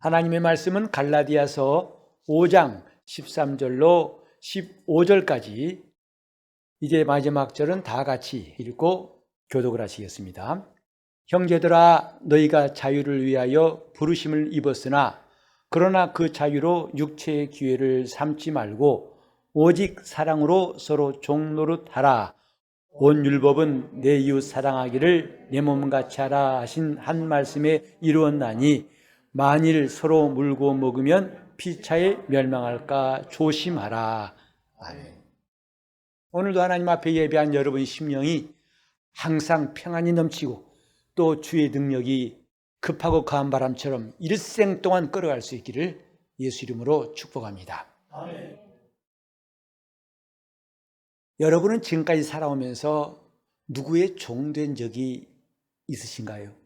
하나님의 말씀은 갈라디아서 5장 13절로 15절까지 이제 마지막 절은 다 같이 읽고 교독을 하시겠습니다. 형제들아, 너희가 자유를 위하여 부르심을 입었으나 그러나 그 자유로 육체의 기회를 삼지 말고 오직 사랑으로 서로 종노릇하라. 온 율법은 내 이웃 사랑하기를 내 몸같이 하라 하신 한 말씀에 이루었나니 만일 서로 물고 먹으면 피차에 멸망할까 조심하라. 아멘. 오늘도 하나님 앞에 예배한 여러분의 심령이 항상 평안이 넘치고 또 주의 능력이 급하고 강한 바람처럼 일생 동안 끌어갈 수 있기를 예수 이름으로 축복합니다. 아멘. 여러분은 지금까지 살아오면서 누구의 종된 적이 있으신가요?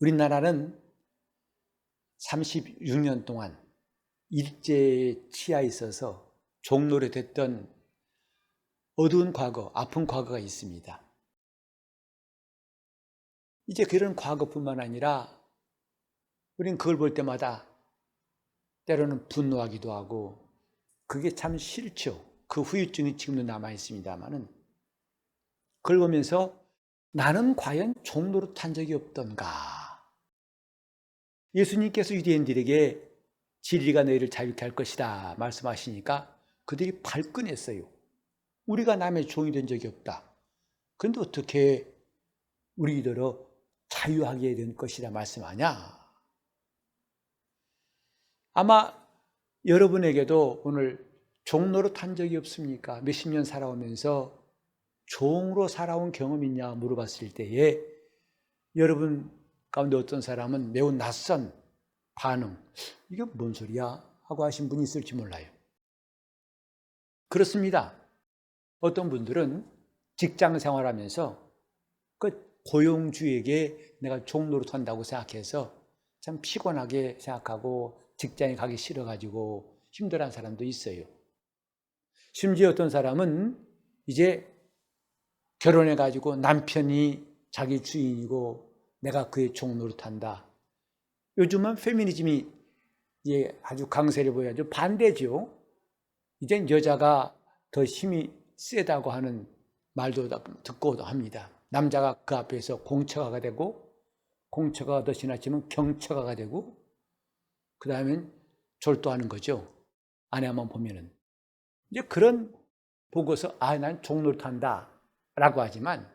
우리나라는 36년 동안 일제의 치하에 있어서 종노릇 됐던 어두운 과거, 아픈 과거가 있습니다. 이제 그런 과거뿐만 아니라 우리는 그걸 볼 때마다 때로는 분노하기도 하고 그게 참 싫죠. 그 후유증이 지금도 남아있습니다만은 그걸 보면서 나는 과연 종노릇한 적이 없던가. 예수님께서 유대인들에게 진리가 너희를 자유케 할 것이다 말씀하시니까 그들이 발끈했어요. 우리가 남의 종이 된 적이 없다. 그런데 어떻게 우리들어 자유하게 된 것이라 말씀하냐? 아마 여러분에게도 오늘 종노릇한 적이 없습니까? 몇십 년 살아오면서 종으로 살아온 경험이 있냐 물어봤을 때에 여러분 가운데 어떤 사람은 매우 낯선 반응, 이게 뭔 소리야? 하고 하신 분이 있을지 몰라요. 그렇습니다. 어떤 분들은 직장 생활하면서 그 고용주에게 내가 종노릇한다고 생각해서 참 피곤하게 생각하고 직장에 가기 싫어가지고 힘들어하는 사람도 있어요. 심지어 어떤 사람은 이제 결혼해가지고 남편이 자기 주인이고 내가 그의 종노릇한다. 요즘은 페미니즘이 이제 아주 강세를 보여가지고 반대죠. 이젠 여자가 더 힘이 세다고 하는 말도 듣고도 합니다. 남자가 그 앞에서 공처가가 되고 공처가 더 지나치면 경처가가 되고 그 다음엔 졸도하는 거죠. 아내만 보면은. 이제 그런 보고서 난 종노릇한다 라고 하지만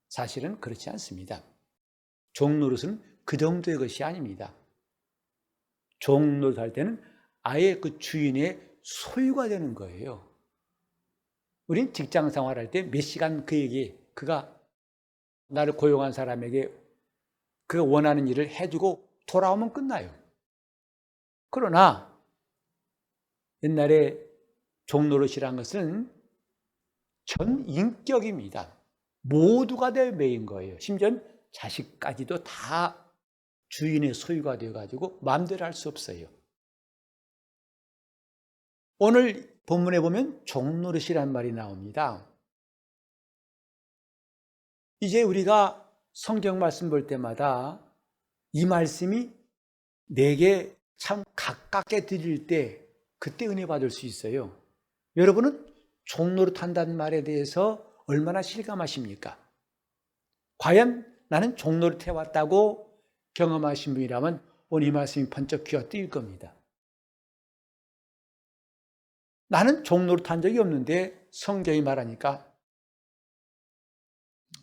사실은 그렇지 않습니다. 종노릇은 그 정도의 것이 아닙니다. 종노릇할 때는 아예 그 주인의 소유가 되는 거예요. 우린 직장 생활할 때 몇 시간 그에게 그가 나를 고용한 사람에게 그가 원하는 일을 해주고 돌아오면 끝나요. 그러나 옛날에 종노릇이란 것은 전 인격입니다. 모두가 매인 거예요. 심지어 자식까지도 다 주인의 소유가 되어가지고 마음대로 할 수 없어요. 오늘 본문에 보면 종노릇이란 말이 나옵니다. 이제 우리가 성경 말씀 볼 때마다 이 말씀이 내게 참 가깝게 들릴 때 그때 은혜 받을 수 있어요. 여러분은 종노릇한다는 말에 대해서 얼마나 실감하십니까? 과연 나는 종노릇 해왔다고 경험하신 분이라면 오늘 이 말씀이 번쩍 귀가 뜨일 겁니다. 나는 종노릇한 적이 없는데 성경이 말하니까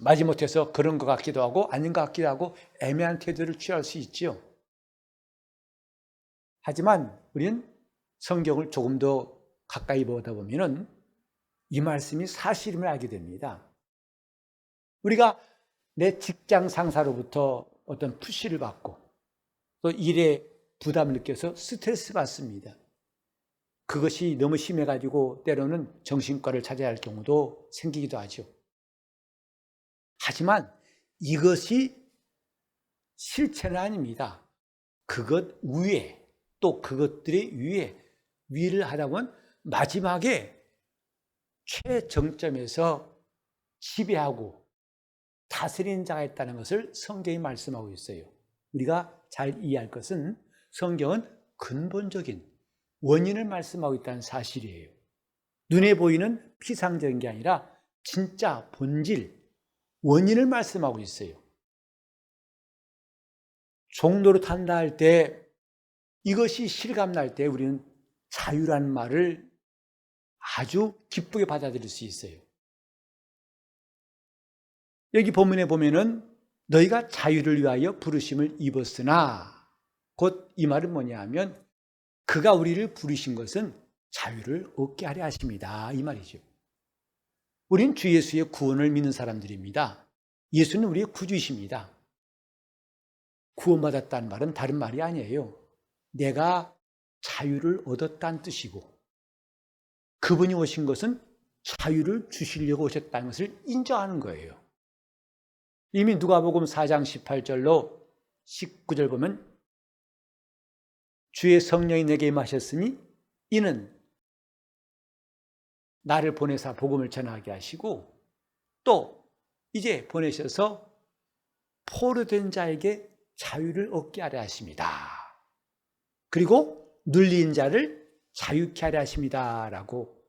마지못해서 그런 것 같기도 하고 아닌 것 같기도 하고 애매한 태도를 취할 수 있죠. 하지만 우리는 성경을 조금 더 가까이 보다 보면은 이 말씀이 사실임을 알게 됩니다. 우리가 내 직장 상사로부터 어떤 푸시를 받고 또 일에 부담을 느껴서 스트레스 받습니다. 그것이 너무 심해가지고 때로는 정신과를 찾아야 할 경우도 생기기도 하죠. 하지만 이것이 실체는 아닙니다. 그것 위에 또 그것들의 위에 위를 하다 보면 마지막에 최정점에서 지배하고 다스리는 자가 있다는 것을 성경이 말씀하고 있어요. 우리가 잘 이해할 것은 성경은 근본적인 원인을 말씀하고 있다는 사실이에요. 눈에 보이는 피상적인 게 아니라 진짜 본질, 원인을 말씀하고 있어요. 종로로 탄다 할 때 이것이 실감날 때 우리는 자유라는 말을 아주 기쁘게 받아들일 수 있어요. 여기 본문에 보면은 너희가 자유를 위하여 부르심을 입었으나 곧 이 말은 뭐냐 하면 그가 우리를 부르신 것은 자유를 얻게 하려 하십니다. 이 말이죠. 우린 주 예수의 구원을 믿는 사람들입니다. 예수는 우리의 구주이십니다. 구원받았다는 말은 다른 말이 아니에요. 내가 자유를 얻었다는 뜻이고 그분이 오신 것은 자유를 주시려고 오셨다는 것을 인정하는 거예요. 이미 누가복음 4장 18절로 19절 보면 주의 성령이 내게 임하셨으니 이는 나를 보내사 복음을 전하게 하시고 또 이제 보내셔서 포로된 자에게 자유를 얻게 하려 하십니다. 그리고 눌린 자를 자유케 하려 하십니다. 라고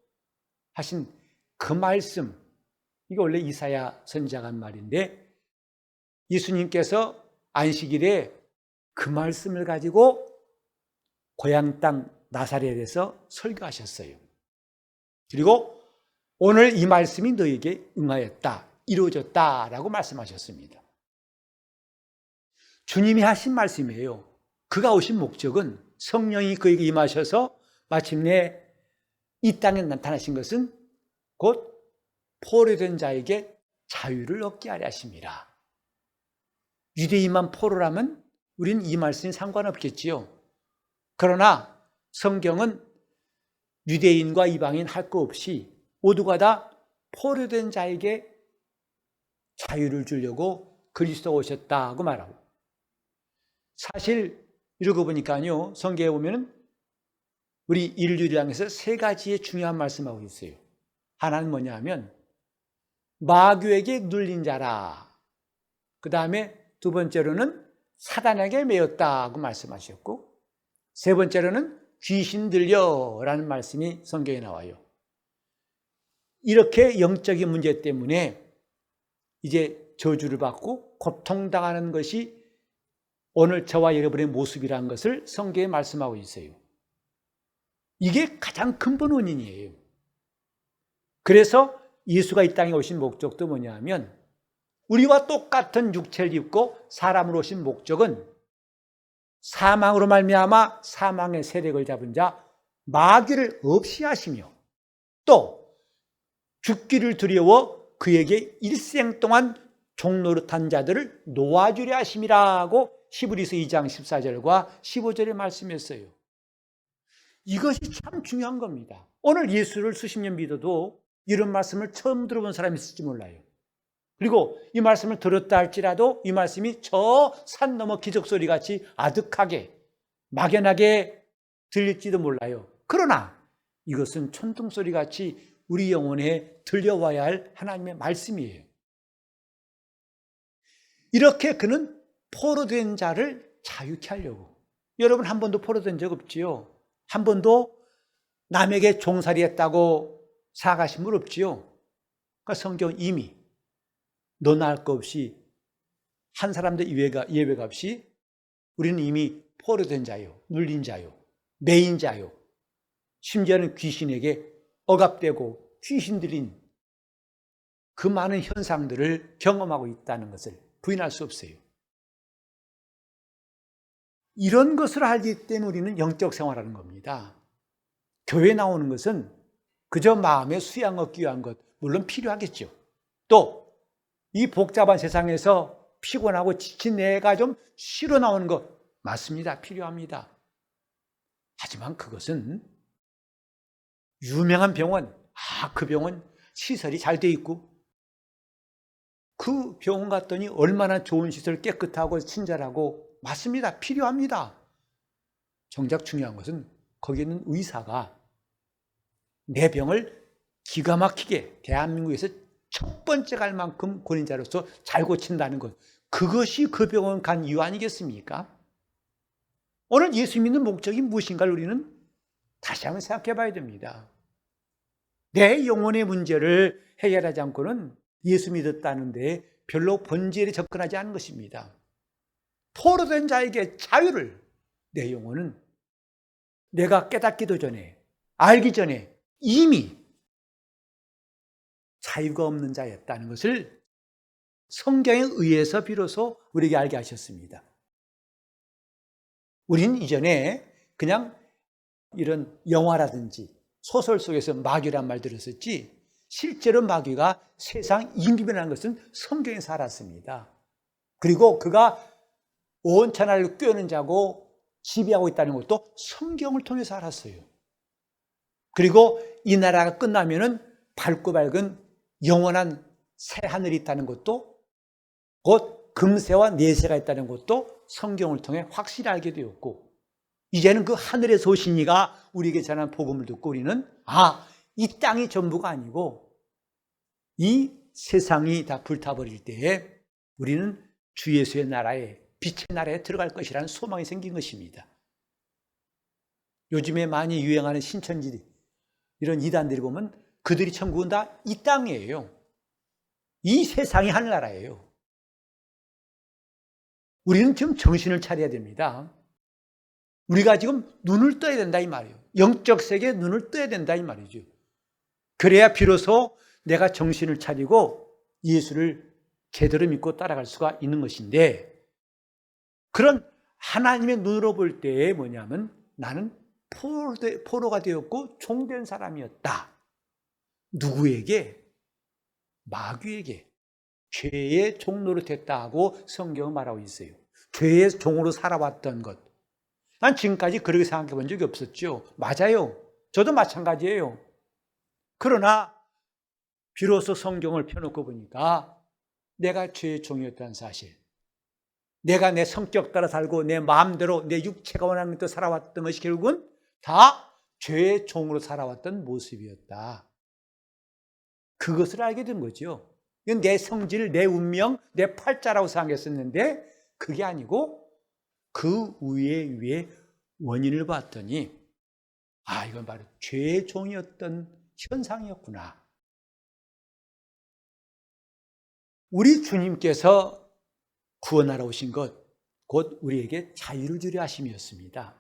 하신 그 말씀, 이거 원래 이사야 선지자가 한 말인데 예수님께서 안식일에 그 말씀을 가지고 고향 땅 나사렛에서 설교하셨어요. 그리고 오늘 이 말씀이 너에게 응하였다, 이루어졌다라고 말씀하셨습니다. 주님이 하신 말씀이에요. 그가 오신 목적은 성령이 그에게 임하셔서 마침내 이 땅에 나타나신 것은 곧 포로된 자에게 자유를 얻게 하려 하십니다. 유대인만 포로라면 우리는 이 말씀이 상관없겠지요. 그러나 성경은 유대인과 이방인 할 것 없이 모두가 다 포로된 자에게 자유를 주려고 그리스도가 오셨다고 말하고, 사실 이러고 보니까요, 성경에 보면은 우리 인류를 향해서 세 가지의 중요한 말씀하고 있어요. 하나는 뭐냐 하면 마귀에게 눌린 자라. 그 다음에 두 번째로는 사단에게 매였다고 말씀하셨고, 세 번째로는 귀신 들려라는 말씀이 성경에 나와요. 이렇게 영적인 문제 때문에 이제 저주를 받고 고통당하는 것이 오늘 저와 여러분의 모습이라는 것을 성경에 말씀하고 있어요. 이게 가장 근본 원인이에요. 그래서 예수가 이 땅에 오신 목적도 뭐냐 하면 우리와 똑같은 육체를 입고 사람으로 오신 목적은 사망으로 말미암아 사망의 세력을 잡은 자 마귀를 없이 하시며 또 죽기를 두려워 그에게 일생 동안 종노릇한 자들을 놓아주려 하심이라고 히브리서 2장 14절과 15절에 말씀했어요. 이것이 참 중요한 겁니다. 오늘 예수를 수십 년 믿어도 이런 말씀을 처음 들어본 사람이 있을지 몰라요. 그리고 이 말씀을 들었다 할지라도 이 말씀이 저 산 너머 기적소리 같이 아득하게 막연하게 들릴지도 몰라요. 그러나 이것은 천둥소리 같이 우리 영혼에 들려와야 할 하나님의 말씀이에요. 이렇게 그는 포로된 자를 자유케 하려고. 여러분 한 번도 포로된 적 없지요? 한 번도 남에게 종살이했다고 사과하신 분 없지요? 그러니까 성경 이미 너나 할 것 없이 한 사람도 예외가 없이 우리는 이미 포로된 자요, 눌린 자요, 매인 자요, 심지어는 귀신에게 억압되고 귀신 들린 그 많은 현상들을 경험하고 있다는 것을 부인할 수 없어요. 이런 것을 알기 때문에 우리는 영적 생활하는 겁니다. 교회 나오는 것은 그저 마음의 수양 얻기 위한 것, 물론 필요하겠죠. 또 이 복잡한 세상에서 피곤하고 지친 내가 좀 쉬러 나오는 것 맞습니다. 필요합니다. 하지만 그것은 유명한 병원, 그 병원 시설이 잘 돼 있고 그 병원 갔더니 얼마나 좋은 시설, 깨끗하고 친절하고 맞습니다. 필요합니다. 정작 중요한 것은 거기 있는 의사가 내 병을 기가 막히게 대한민국에서 첫 번째 갈 만큼 권위자로서 잘 고친다는 것, 그것이 그 병원 간 이유 아니겠습니까? 오늘 예수 믿는 목적이 무엇인가를 우리는 다시 한번 생각해 봐야 됩니다. 내 영혼의 문제를 해결하지 않고는 예수 믿었다는데 별로 본질에 접근하지 않은 것입니다. 포로된 자에게 자유를, 내 영혼은 내가 깨닫기도 전에, 알기 전에 이미 자유가 없는 자였다는 것을 성경에 의해서 비로소 우리에게 알게 하셨습니다. 우린 이전에 그냥 이런 영화라든지 소설 속에서 마귀란 말 들었었지, 실제로 마귀가 세상 임기변하는 것은 성경에서 알았습니다. 그리고 그가 온 천하를 꿰는 자고 지배하고 있다는 것도 성경을 통해서 알았어요. 그리고 이 나라가 끝나면은 밝고 밝은 영원한 새 하늘이 있다는 것도, 곧 금새와 내새가 있다는 것도 성경을 통해 확실히 알게 되었고, 이제는 그 하늘의 소신이가 우리에게 전한 복음을 듣고 우리는 이 땅이 전부가 아니고 이 세상이 다 불타버릴 때에 우리는 주 예수의 나라에, 빛의 나라에 들어갈 것이라는 소망이 생긴 것입니다. 요즘에 많이 유행하는 신천지들, 이런 이단들이 보면 그들이 천국은 다 이 땅이에요. 이 세상이 하늘나라예요. 우리는 지금 정신을 차려야 됩니다. 우리가 지금 눈을 떠야 된다 이 말이에요. 영적 세계에 눈을 떠야 된다 이 말이죠. 그래야 비로소 내가 정신을 차리고 예수를 제대로 믿고 따라갈 수가 있는 것인데, 그런 하나님의 눈으로 볼 때에 뭐냐면 나는 포로가 되었고 종된 사람이었다. 누구에게? 마귀에게. 죄의 종로로 됐다 하고 성경은 말하고 있어요. 죄의 종으로 살아왔던 것. 난 지금까지 그렇게 생각해 본 적이 없었죠. 맞아요. 저도 마찬가지예요. 그러나 비로소 성경을 펴놓고 보니까 내가 죄의 종이었다는 사실, 내가 내 성격 따라 살고 내 마음대로 내 육체가 원하는 대로 살아왔던 것이 결국은 다 죄의 종으로 살아왔던 모습이었다. 그것을 알게 된 거죠. 이건 내 성질, 내 운명, 내 팔자라고 생각했었는데 그게 아니고 그 위에 원인을 봤더니 이건 바로 죄의 종이었던 현상이었구나. 우리 주님께서 구원하러 오신 것, 곧 우리에게 자유를 주려 하심이었습니다.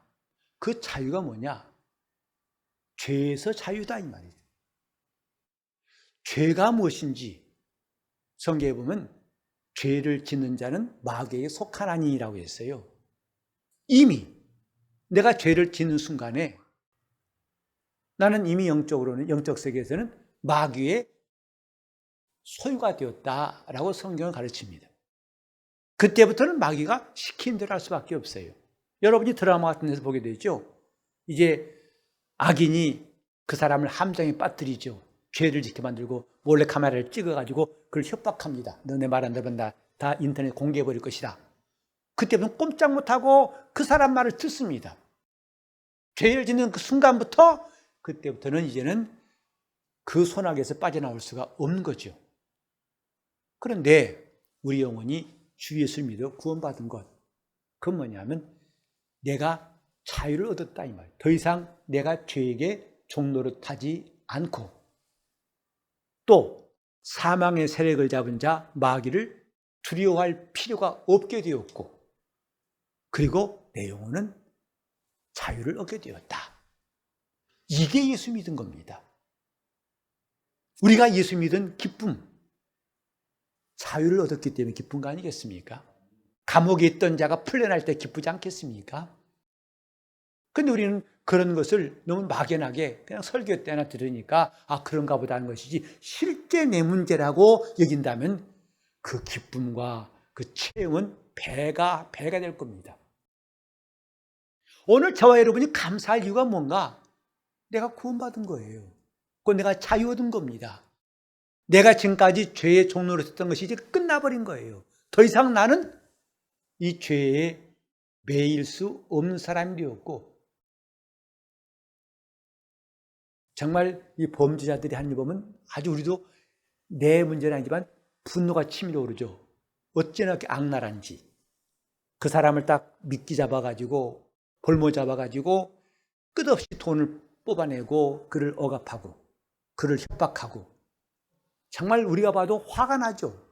그 자유가 뭐냐? 죄에서 자유다 이 말이죠. 죄가 무엇인지 성경에 보면 죄를 짓는 자는 마귀에게 속하나니라고 했어요. 이미 내가 죄를 짓는 순간에 나는 이미 영적으로는, 영적 세계에서는 마귀의 소유가 되었다라고 성경은 가르칩니다. 그때부터는 마귀가 시킨 대로 할 수밖에 없어요. 여러분이 드라마 같은 데서 보게 되죠. 이제 악인이 그 사람을 함정에 빠뜨리죠. 죄를 짓게 만들고 몰래 카메라를 찍어가지고 그걸 협박합니다. 너네 말 안 들으면 다 인터넷 공개해버릴 것이다. 그때부터 꼼짝 못하고 그 사람 말을 듣습니다. 죄를 짓는 그 순간부터, 그때부터는 이제는 그 손아귀에서 빠져나올 수가 없는 거죠. 그런데 우리 영혼이 주 예수를 믿어 구원받은 것, 그건 뭐냐면 내가 자유를 얻었다 이 말. 더 이상 내가 죄에게 종노릇하지 않고, 또 사망의 세력을 잡은 자 마귀를 두려워할 필요가 없게 되었고, 그리고 내 영혼은 자유를 얻게 되었다. 이게 예수 믿은 겁니다. 우리가 예수 믿은 기쁨, 자유를 얻었기 때문에 기쁜 거 아니겠습니까? 감옥에 있던 자가 풀려날 때 기쁘지 않겠습니까? 근데 우리는 그런 것을 너무 막연하게 그냥 설교 때나 들으니까 그런가 보다 하는 것이지, 실제 내 문제라고 여긴다면 그 기쁨과 그 체험은 배가 될 겁니다. 오늘 저와 여러분이 감사할 이유가 뭔가? 내가 구원받은 거예요. 그건 내가 자유 얻은 겁니다. 내가 지금까지 죄의 종로로 했던 것이 이제 끝나버린 거예요. 더 이상 나는 이 죄에 매일 수 없는 사람이 되었고, 정말 이 범죄자들이 하는 일 보면 아주 우리도 내 문제는 아니지만 분노가 치밀어 오르죠. 어찌나 이렇게 악랄한지. 그 사람을 딱 미끼 잡아가지고 볼모 잡아가지고 끝없이 돈을 뽑아내고 그를 억압하고 그를 협박하고 정말 우리가 봐도 화가 나죠.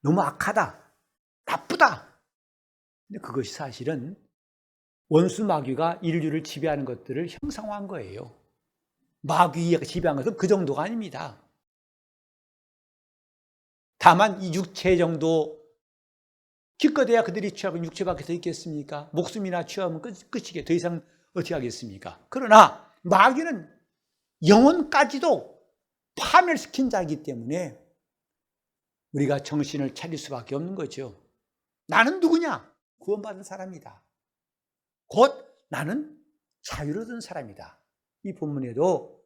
너무 악하다, 나쁘다. 근데 그것이 사실은 원수 마귀가 인류를 지배하는 것들을 형상화한 거예요. 마귀가 지배한 것은 그 정도가 아닙니다. 다만 이 육체 정도 기껏해야 그들이 취하면 육체 밖에서 있겠습니까? 목숨이나 취하면 끝이게 더 이상 어떻게 하겠습니까? 그러나 마귀는 영혼까지도 파멸시킨 자이기 때문에 우리가 정신을 차릴 수밖에 없는 거죠. 나는 누구냐? 구원받은 사람이다. 곧 나는 자유를 얻은 사람이다. 이 본문에도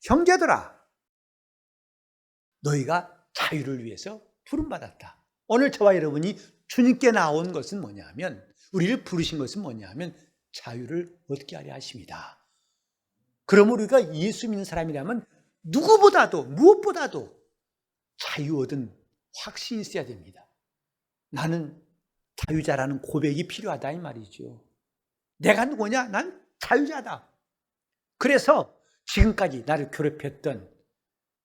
형제들아, 너희가 자유를 위해서 부름받았다. 오늘 저와 여러분이 주님께 나온 것은 뭐냐면, 우리를 부르신 것은 뭐냐면 자유를 얻게 하려 하십니다. 그러므로 우리가 예수 믿는 사람이라면 누구보다도 무엇보다도 자유 얻은 확신이 있어야 됩니다. 나는 자유자라는 고백이 필요하다 이 말이죠. 내가 누구냐? 난 자유자다. 그래서 지금까지 나를 괴롭혔던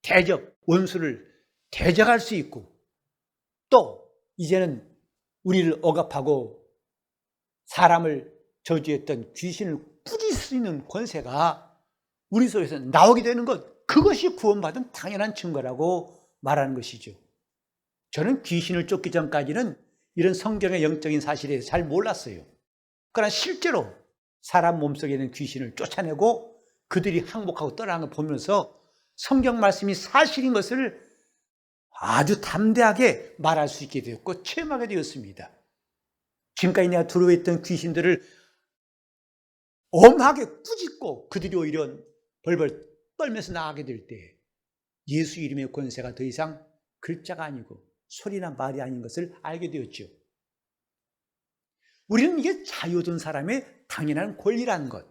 대적, 원수를 대적할 수 있고, 또 이제는 우리를 억압하고 사람을 저주했던 귀신을 꾸짖을 수 있는 권세가 우리 속에서 나오게 되는 것, 그것이 구원받은 당연한 증거라고 말하는 것이죠. 저는 귀신을 쫓기 전까지는 이런 성경의 영적인 사실에 대해서 잘 몰랐어요. 그러나 실제로 사람 몸속에 있는 귀신을 쫓아내고 그들이 항복하고 떠나는 걸 보면서 성경 말씀이 사실인 것을 아주 담대하게 말할 수 있게 되었고 체험하게 되었습니다. 지금까지 내가 두려워했던 귀신들을 엄하게 꾸짖고 그들이 오히려 벌벌 떨면서 나가게 될 때 예수 이름의 권세가 더 이상 글자가 아니고 소리나 말이 아닌 것을 알게 되었죠. 우리는 이게 자유 얻은 사람의 당연한 권리라는 것.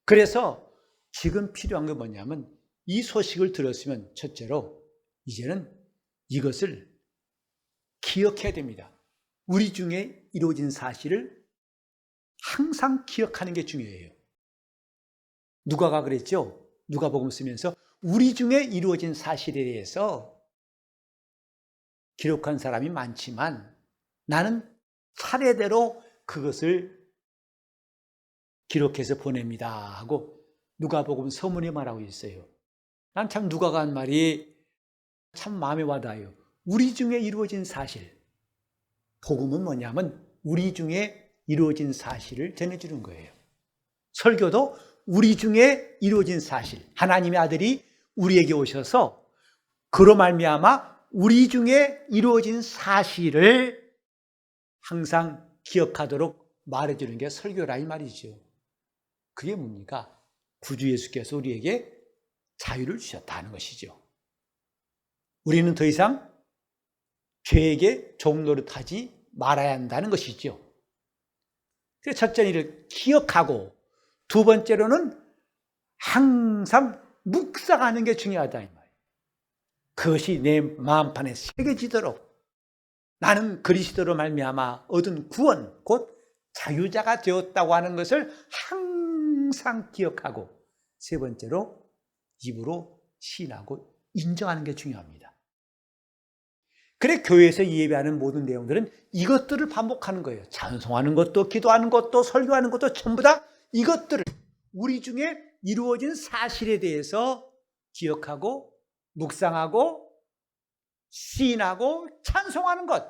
그래서 지금 필요한 건 뭐냐면 이 소식을 들었으면 첫째로 이제는 이것을 기억해야 됩니다. 우리 중에 이루어진 사실을 항상 기억하는 게 중요해요. 누가가 그랬죠? 누가복음 쓰면서 우리 중에 이루어진 사실에 대해서 기록한 사람이 많지만 나는 차례대로 그것을 기록해서 보냅니다 하고 누가복음 서문에 말하고 있어요. 난 참 누가가 한 말이 참 마음에 와닿아요. 우리 중에 이루어진 사실. 복음은 뭐냐면 우리 중에 이루어진 사실을 전해주는 거예요. 설교도 우리 중에 이루어진 사실. 하나님의 아들이 우리에게 오셔서 그로 말미암아 우리 중에 이루어진 사실을 항상 기억하도록 말해주는 게 설교라 이 말이죠. 그게 뭡니까? 구주 예수께서 우리에게 자유를 주셨다는 것이죠. 우리는 더 이상 죄에게 종노릇하지 말아야 한다는 것이죠. 그래서 첫째는 이를 기억하고 두 번째로는 항상 묵상하는 게 중요하다 이 말이에요. 그것이 내 마음판에 새겨지도록 나는 그리스도로 말미암아 얻은 구원 곧 자유자가 되었다고 하는 것을 항상 기억하고 세 번째로 입으로 시인하고 인정하는 게 중요합니다. 그래 교회에서 예배하는 모든 내용들은 이것들을 반복하는 거예요. 찬송하는 것도 기도하는 것도 설교하는 것도 전부 다 이것들을 우리 중에 이루어진 사실에 대해서 기억하고 묵상하고 시인하고 찬송하는 것.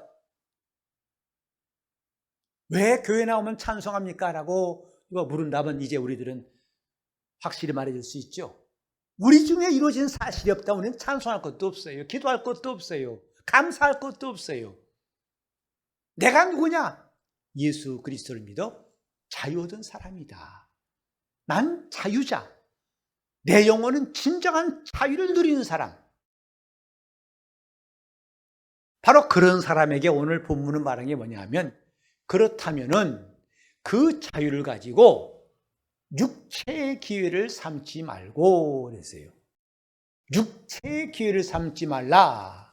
왜 교회 나오면 찬송합니까? 라고 누가 물은다면 이제 우리들은 확실히 말해줄 수 있죠. 우리 중에 이루어진 사실이 없다 우리는 찬송할 것도 없어요. 기도할 것도 없어요. 감사할 것도 없어요. 내가 누구냐? 예수 그리스도를 믿어 자유 얻은 사람이다. 난 자유자. 내 영혼은 진정한 자유를 누리는 사람. 바로 그런 사람에게 오늘 본문은 말하는 게 뭐냐면 그렇다면은 그 자유를 가지고 육체의 기회를 삼지 말고 그랬어요. 육체의 기회를 삼지 말라.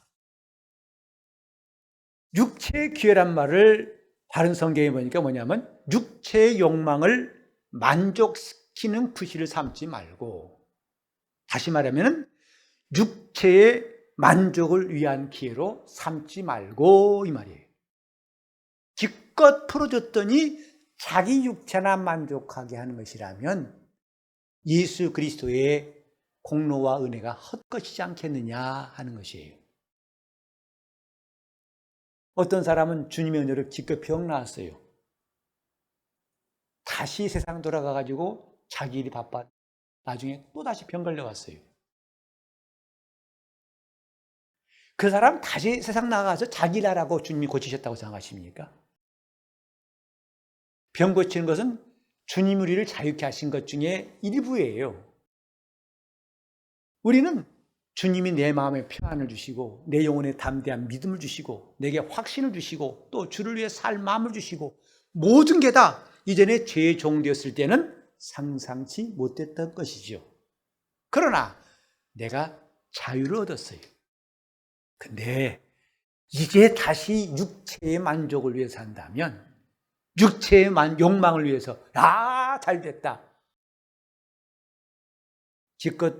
육체의 기회란 말을 다른 성경에 보니까 뭐냐면 육체의 욕망을 만족시키는 구실을 삼지 말고, 다시 말하면 육체의 만족을 위한 기회로 삼지 말고 이 말이에요. 기껏 풀어줬더니 자기 육체나 만족하게 하는 것이라면 예수 그리스도의 공로와 은혜가 헛것이지 않겠느냐 하는 것이에요. 어떤 사람은 주님의 은혜로 기껏 병 나았어요. 다시 세상 돌아가가지고 자기 일이 바빠 나중에 또다시 병 걸려왔어요. 그 사람 다시 세상 나가서 자기 일 하라고 주님이 고치셨다고 생각하십니까? 병 고치는 것은 주님 우리를 자유케 하신 것 중에 일부예요. 우리는 주님이 내 마음에 평안을 주시고 내 영혼에 담대한 믿음을 주시고 내게 확신을 주시고 또 주를 위해 살 마음을 주시고 모든 게 다 이전에 죄의 종 되었을 때는 상상치 못했던 것이죠. 그러나 내가 자유를 얻었어요. 근데 이제 다시 육체의 만족을 위해서 한다면, 육체의 욕망을 위해서 잘 됐다, 기껏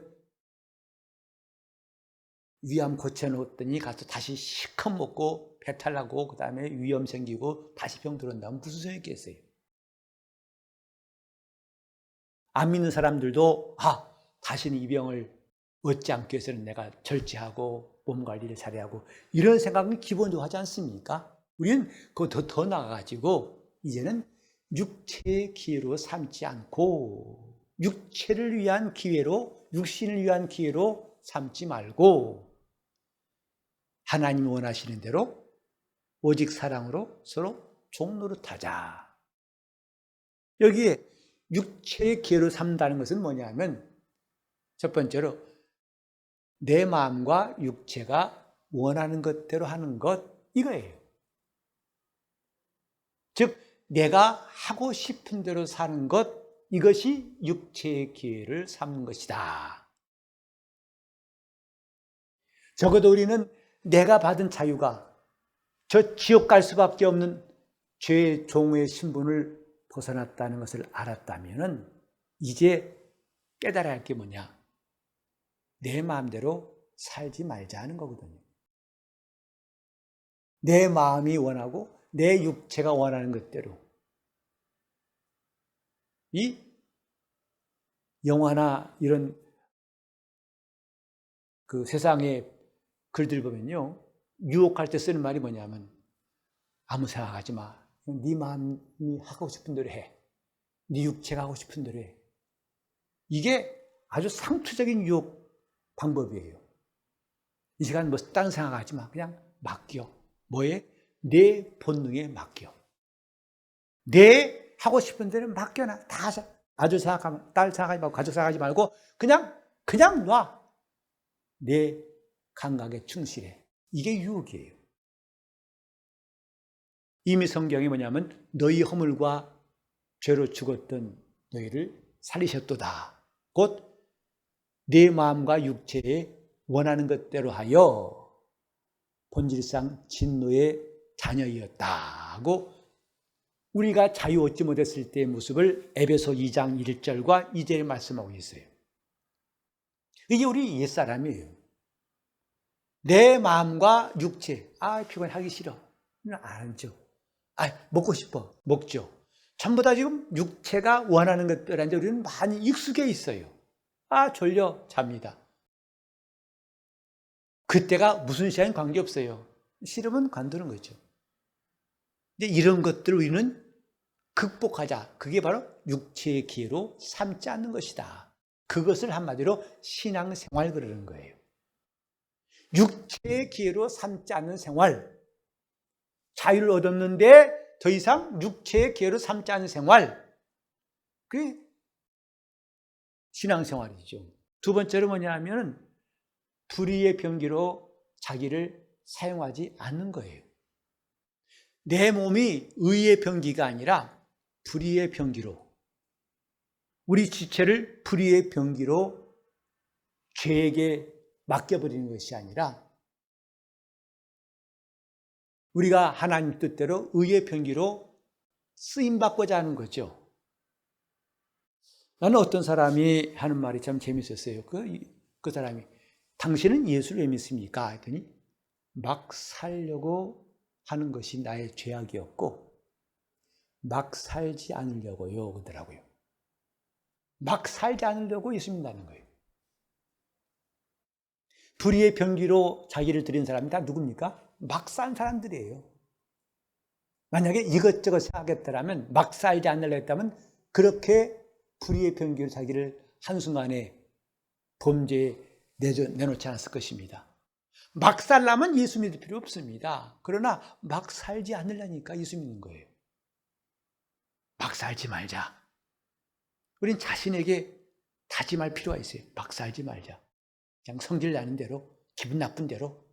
위암 고쳐놓았더니 가서 다시 실컷 먹고 배탈 나고 그 다음에 위염 생기고 다시 병 들어온다면 무슨 소용이 있겠어요? 안 믿는 사람들도 다시는 이 병을 얻지 않기 위해서는 내가 절제하고 몸 관리를 잘해야 하고 이런 생각은 기본적으로 하지 않습니까? 우리는 그거 더 나아가지고 이제는 육체의 기회로 삼지 않고 육체를 위한 기회로, 육신을 위한 기회로 삼지 말고 하나님이 원하시는 대로 오직 사랑으로 서로 종노릇하자. 여기에 육체의 기회로 삼다는 것은 뭐냐면 첫 번째로 내 마음과 육체가 원하는 것대로 하는 것, 이거예요. 즉 내가 하고 싶은 대로 사는 것, 이것이 육체의 기회를 삼는 것이다. 적어도 우리는 내가 받은 자유가 저 지옥 갈 수밖에 없는 죄의 종의 신분을 벗어났다는 것을 알았다면 이제 깨달아야 할 게 뭐냐? 내 마음대로 살지 말자 하는 거거든요. 내 마음이 원하고 내 육체가 원하는 것대로. 이 영화나 이런 그 세상의 글들 보면요, 유혹할 때 쓰는 말이 뭐냐면 아무 생각하지 마. 네 마음이 하고 싶은 대로 해. 네 육체가 하고 싶은 대로 해. 이게 아주 상투적인 유혹 방법이에요. 이 시간 뭐 다른 생각하지 마. 그냥 맡겨. 뭐에? 내 본능에 맡겨. 내 하고 싶은 대로 맡겨놔. 다 아주 생각하면, 딸 생각하지 말고, 가족 생각하지 말고 그냥 놔. 내 감각에 충실해. 이게 유혹이에요. 이미 성경이 뭐냐면 너희 허물과 죄로 죽었던 너희를 살리셨도다. 곧 내 마음과 육체에 원하는 것대로 하여 본질상 진노의 자녀이었다고 우리가 자유 얻지 못했을 때의 모습을 에베소 2장 1절과 2절에 말씀하고 있어요. 이게 우리 옛사람이에요. 내 마음과 육체, 피곤해, 하기 싫어, 안 하죠. 먹고 싶어, 먹죠. 전부 다 지금 육체가 원하는 것들한테 우리는 많이 익숙해 있어요. 졸려, 잡니다. 그때가 무슨 시간에 관계없어요. 싫으면 관두는 거죠. 근데 이런 것들을 우리는 극복하자. 그게 바로 육체의 기회로 삼지 않는 것이다. 그것을 한마디로 신앙생활 그러는 거예요. 육체의 기회로 삼지 않는 생활. 자유를 얻었는데 더 이상 육체의 기회로 삼지 않는 생활. 그게 신앙생활이죠. 두 번째로 뭐냐 하면 불의의 병기로 자기를 사용하지 않는 거예요. 내 몸이 의의 병기가 아니라 불의의 병기로, 우리 지체를 불의의 병기로 죄에게 맡겨버리는 것이 아니라 우리가 하나님 뜻대로 의의 병기로 쓰임받고자 하는 거죠. 나는 어떤 사람이 하는 말이 참 재밌었어요. 그 사람이 당신은 예수를 왜 믿습니까? 했더니 막 살려고 하는 것이 나의 죄악이었고 막 살지 않으려고요 그러더라고요. 막 살지 않으려고 예수 믿는다는 거예요. 불의의 병기로 자기를 들인 사람이 다 누굽니까? 막 산 사람들이에요. 만약에 이것저것 생각했더라면 막 살지 않으려고 했다면 그렇게 불의의 병기로 자기를 한순간에 범죄에 내놓지 않았을 것입니다. 막 살려면 예수 믿을 필요 없습니다. 그러나 막 살지 않으려니까 예수 믿는 거예요. 막 살지 말자. 우린 자신에게 다짐할 필요가 있어요. 막 살지 말자. 그냥 성질 나는 대로, 기분 나쁜 대로,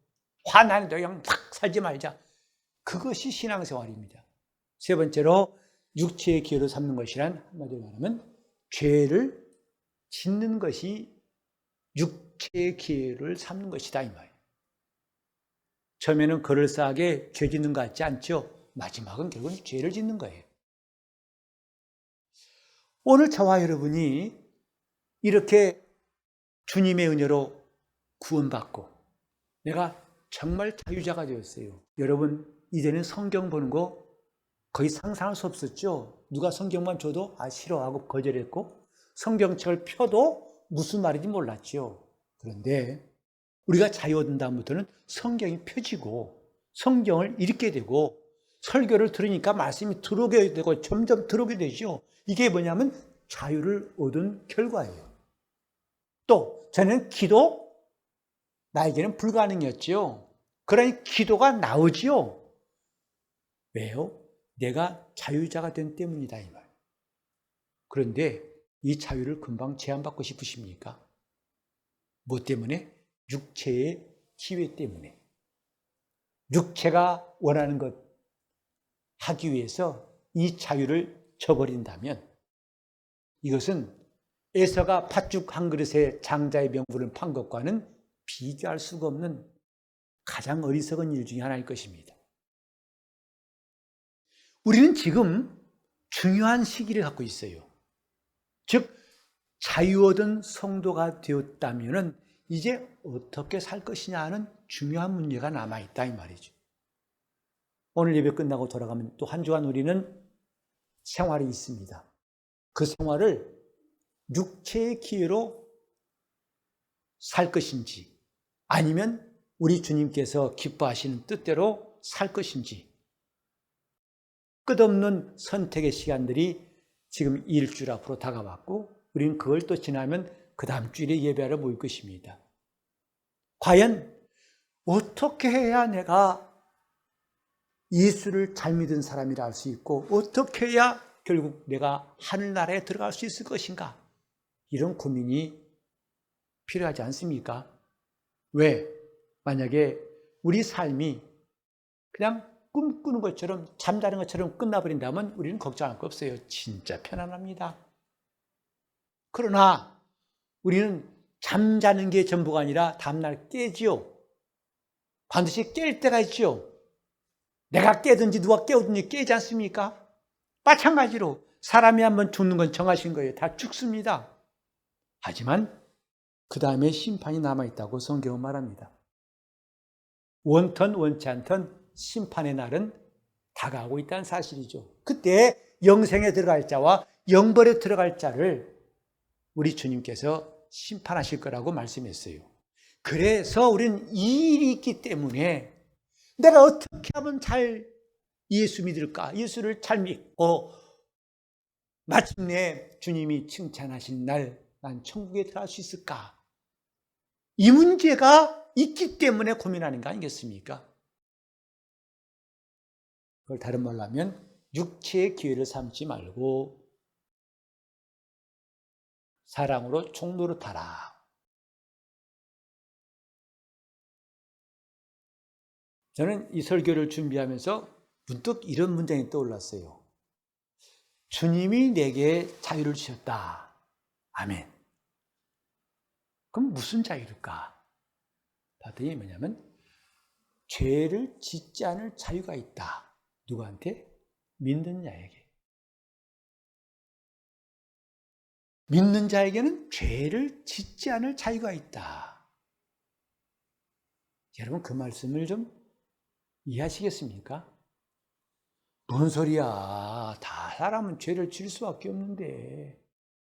화나는 대로 그냥 막 살지 말자. 그것이 신앙생활입니다. 세 번째로 육체의 기회로 삼는 것이란 한마디로 말하면 죄를 짓는 것이 육체의 기회를 삼는 것이다 이 말이에요. 처음에는 그럴싸하게 죄 짓는 것 같지 않죠? 마지막은 결국은 죄를 짓는 거예요. 오늘 저와 여러분이 이렇게 주님의 은혜로 구원받고 내가 정말 자유자가 되었어요. 여러분 이제는 성경 보는 거 거의 상상할 수 없었죠? 누가 성경만 줘도 싫어하고 거절했고 성경책을 펴도 무슨 말인지 몰랐죠. 그런데 우리가 자유 얻은 다음부터는 성경이 펴지고 성경을 읽게 되고 설교를 들으니까 말씀이 들어오게 되고 점점 들어오게 되죠. 이게 뭐냐면 자유를 얻은 결과예요. 또 저는 기도 나에게는 불가능이었죠. 그러니 기도가 나오지요. 왜요? 내가 자유자가 된 때문이다 이 말. 그런데 이 자유를 금방 제한받고 싶으십니까? 뭐 때문에? 육체의 기회 때문에. 육체가 원하는 것 하기 위해서 이 자유를 저버린다면 이것은 에서가 팥죽 한 그릇에 장자의 명분을 판 것과는 비교할 수가 없는 가장 어리석은 일 중에 하나일 것입니다. 우리는 지금 중요한 시기를 갖고 있어요. 즉 자유 얻은 성도가 되었다면 이제 어떻게 살 것이냐 하는 중요한 문제가 남아있다 이 말이죠. 오늘 예배 끝나고 돌아가면 또 한 주간 우리는 생활이 있습니다. 그 생활을 육체의 기회로 살 것인지 아니면 우리 주님께서 기뻐하시는 뜻대로 살 것인지 끝없는 선택의 시간들이 지금 일주일 앞으로 다가왔고 우리는 그걸 또 지나면 그 다음 주일에 예배하러 모일 것입니다. 과연 어떻게 해야 내가 예수를 잘 믿은 사람이라 할 수 있고 어떻게 해야 결국 내가 하늘나라에 들어갈 수 있을 것인가? 이런 고민이 필요하지 않습니까? 왜? 만약에 우리 삶이 그냥 꿈꾸는 것처럼 잠자는 것처럼 끝나버린다면 우리는 걱정할 거 없어요. 진짜 편안합니다. 그러나 우리는 잠자는 게 전부가 아니라 다음날 깨지요. 반드시 깰 때가 있죠. 내가 깨든지 누가 깨우든지 깨지 않습니까? 마찬가지로 사람이 한번 죽는 건 정하신 거예요. 다 죽습니다. 하지만 그 다음에 심판이 남아있다고 성경은 말합니다. 원턴 원치 않던 심판의 날은 다가오고 있다는 사실이죠. 그때 영생에 들어갈 자와 영벌에 들어갈 자를 우리 주님께서 심판하실 거라고 말씀했어요. 그래서 우리는 이 일이 있기 때문에 내가 어떻게 하면 잘 예수 믿을까? 예수를 잘 믿고 마침내 주님이 칭찬하신 날 난 천국에 들어갈 수 있을까? 이 문제가 있기 때문에 고민하는 거 아니겠습니까? 그걸 다른 말로 하면 육체의 기회를 삼지 말고 사랑으로 총노릇하라. 저는 이 설교를 준비하면서 문득 이런 문장이 떠올랐어요. 주님이 내게 자유를 주셨다. 아멘. 그럼 무슨 자유일까? 봤더니 뭐냐면 죄를 짓지 않을 자유가 있다. 누구한테? 믿는 자에게. 믿는 자에게는 죄를 짓지 않을 자유가 있다. 여러분 그 말씀을 좀 이해하시겠습니까? 뭔 소리야. 다 사람은 죄를 지을 수밖에 없는데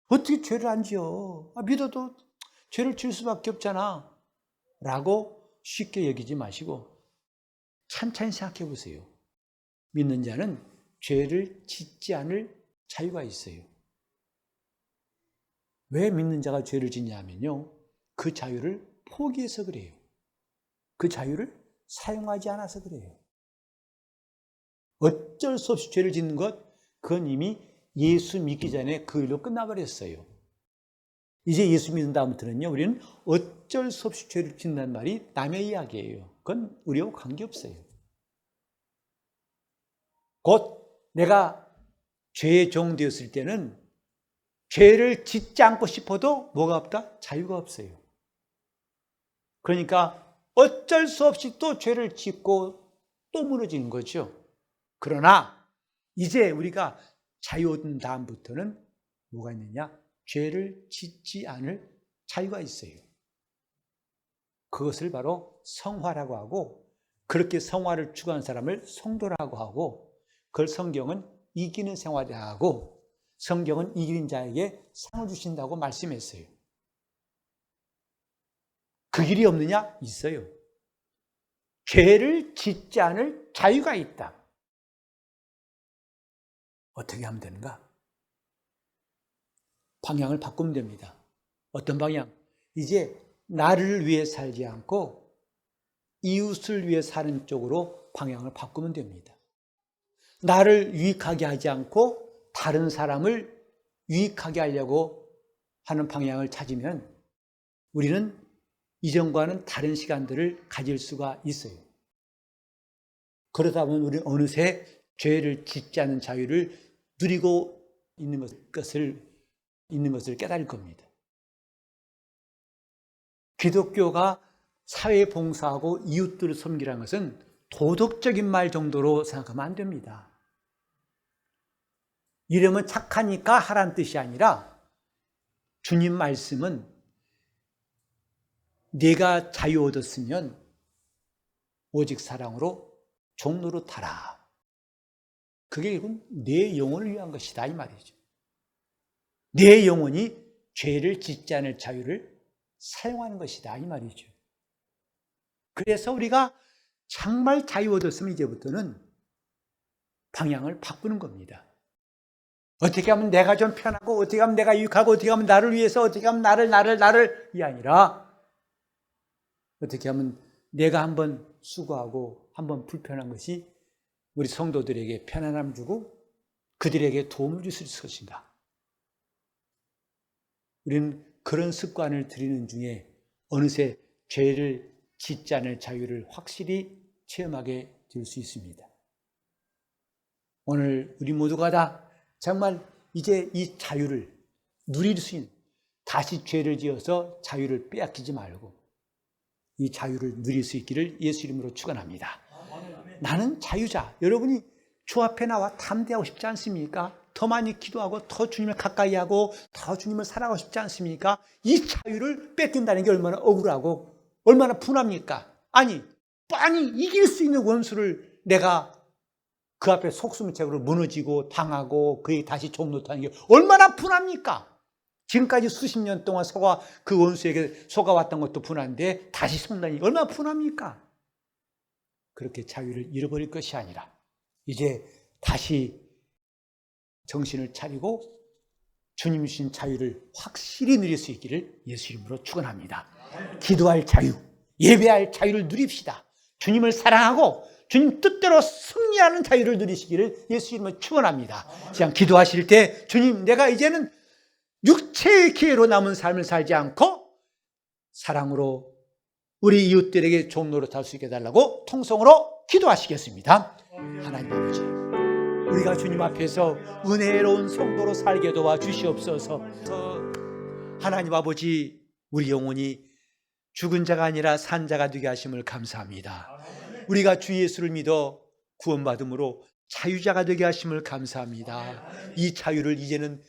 어떻게 죄를 안 지어? 믿어도 죄를 지을 수밖에 없잖아. 라고 쉽게 여기지 마시고 찬찬히 생각해 보세요. 믿는 자는 죄를 짓지 않을 자유가 있어요. 왜 믿는 자가 죄를 짓냐면요. 그 자유를 포기해서 그래요. 그 자유를 사용하지 않아서 그래요. 어쩔 수 없이 죄를 짓는 것, 그건 이미 예수 믿기 전에 그 일로 끝나버렸어요. 이제 예수 믿는 다음부터는요, 우리는 어쩔 수 없이 죄를 짓는다는 말이 남의 이야기예요. 그건 우리하고 관계없어요. 곧 내가 죄의 종 되었을 때는 죄를 짓지 않고 싶어도 뭐가 없다? 자유가 없어요. 그러니까 어쩔 수 없이 또 죄를 짓고 또 무너지는 거죠. 그러나 이제 우리가 자유 얻은 다음부터는 뭐가 있느냐? 죄를 짓지 않을 자유가 있어요. 그것을 바로 성화라고 하고, 그렇게 성화를 추구하는 사람을 성도라고 하고, 그걸 성경은 이기는 생활이라고 하고, 성경은 이기는 자에게 상을 주신다고 말씀했어요. 그 길이 없느냐? 있어요. 죄를 짓지 않을 자유가 있다. 어떻게 하면 되는가? 방향을 바꾸면 됩니다. 어떤 방향? 이제 나를 위해 살지 않고 이웃을 위해 사는 쪽으로 방향을 바꾸면 됩니다. 나를 유익하게 하지 않고 다른 사람을 유익하게 하려고 하는 방향을 찾으면 우리는 이전과는 다른 시간들을 가질 수가 있어요. 그러다 보면 우리는 어느새 죄를 짓지 않은 자유를 누리고 있는 것을 깨달을 겁니다. 기독교가 사회 봉사하고 이웃들을 섬기라는 것은 도덕적인 말 정도로 생각하면 안 됩니다. 이러면 착하니까 하라는 뜻이 아니라 주님 말씀은 네가 자유 얻었으면 오직 사랑으로 종로로 타라. 그게 내 영혼을 위한 것이다 이 말이죠. 내 영혼이 죄를 짓지 않을 자유를 사용하는 것이다 이 말이죠. 그래서 우리가 정말 자유 얻었으면 이제부터는 방향을 바꾸는 겁니다. 어떻게 하면 내가 좀 편하고, 어떻게 하면 내가 유익하고, 어떻게 하면 나를 위해서, 어떻게 하면 나를 이 아니라 어떻게 하면 내가 한번 수고하고 한번 불편한 것이 우리 성도들에게 편안함 주고 그들에게 도움을 줄 수 있을 것인가. 우리는 그런 습관을 들이는 중에 어느새 죄를 짓지 않을 자유를 확실히 체험하게 될 수 있습니다. 오늘 우리 모두가 다 정말 이제 이 자유를 누릴 수 있는, 다시 죄를 지어서 자유를 빼앗기지 말고 이 자유를 누릴 수 있기를 예수 이름으로 축원합니다. 나는 자유자. 여러분이 주 앞에 나와 담대하고 싶지 않습니까? 더 많이 기도하고 더 주님을 가까이 하고 더 주님을 사랑하고 싶지 않습니까? 이 자유를 뺏긴다는 게 얼마나 억울하고 얼마나 분합니까? 아니 이길 수 있는 원수를 내가 그 앞에 속수무책으로 무너지고 당하고 그에게 다시 종노타는 게 얼마나 분합니까? 지금까지 수십 년 동안 그 원수에게 속아왔던 것도 분한데 다시 속다니 얼마나 분합니까? 그렇게 자유를 잃어버릴 것이 아니라 이제 다시 정신을 차리고 주님 주신 자유를 확실히 누릴 수 있기를 예수 이름으로 축원합니다. 기도할 자유, 예배할 자유를 누립시다. 주님을 사랑하고 주님 뜻대로 승리하는 자유를 누리시기를 예수 이름으로 축원합니다. 그냥 기도하실 때 주님, 내가 이제는 육체의 기회로 남은 삶을 살지 않고 사랑으로 우리 이웃들에게 종로로 탈 수 있게 해달라고 통성으로 기도하시겠습니다. 하나님 아버지, 우리가 주님 앞에서 은혜로운 성도로 살게 도와주시옵소서. 하나님 아버지, 우리 영혼이 죽은 자가 아니라 산 자가 되게 하심을 감사합니다. 우리가 주 예수를 믿어 구원받음으로 자유자가 되게 하심을 감사합니다. 이 자유를 이제는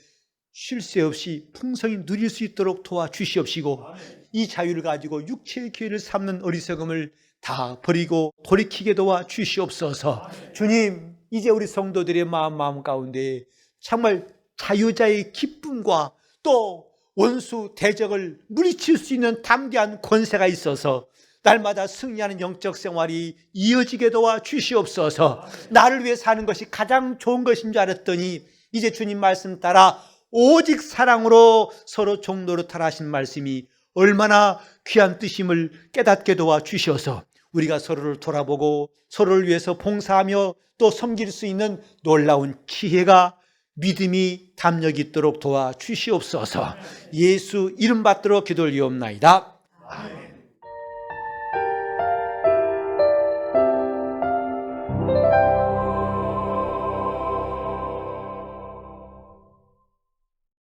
쉴 새 없이 풍성히 누릴 수 있도록 도와주시옵시고, 이 자유를 가지고 육체의 기회를 삼는 어리석음을 다 버리고 돌이키게 도와주시옵소서. 주님, 이제 우리 성도들의 마음 가운데 정말 자유자의 기쁨과 또 원수 대적을 물리칠 수 있는 담대한 권세가 있어서 날마다 승리하는 영적 생활이 이어지게 도와주시옵소서. 나를 위해 사는 것이 가장 좋은 것인 줄 알았더니 이제 주님 말씀 따라 오직 사랑으로 서로 종노릇하라 하신 말씀이 얼마나 귀한 뜻임을 깨닫게 도와주셔서 우리가 서로를 돌아보고 서로를 위해서 봉사하며 또 섬길 수 있는 놀라운 지혜가, 믿음이, 담력이 있도록 도와주시옵소서. 예수 이름 받들어 기도 올리옵나이다.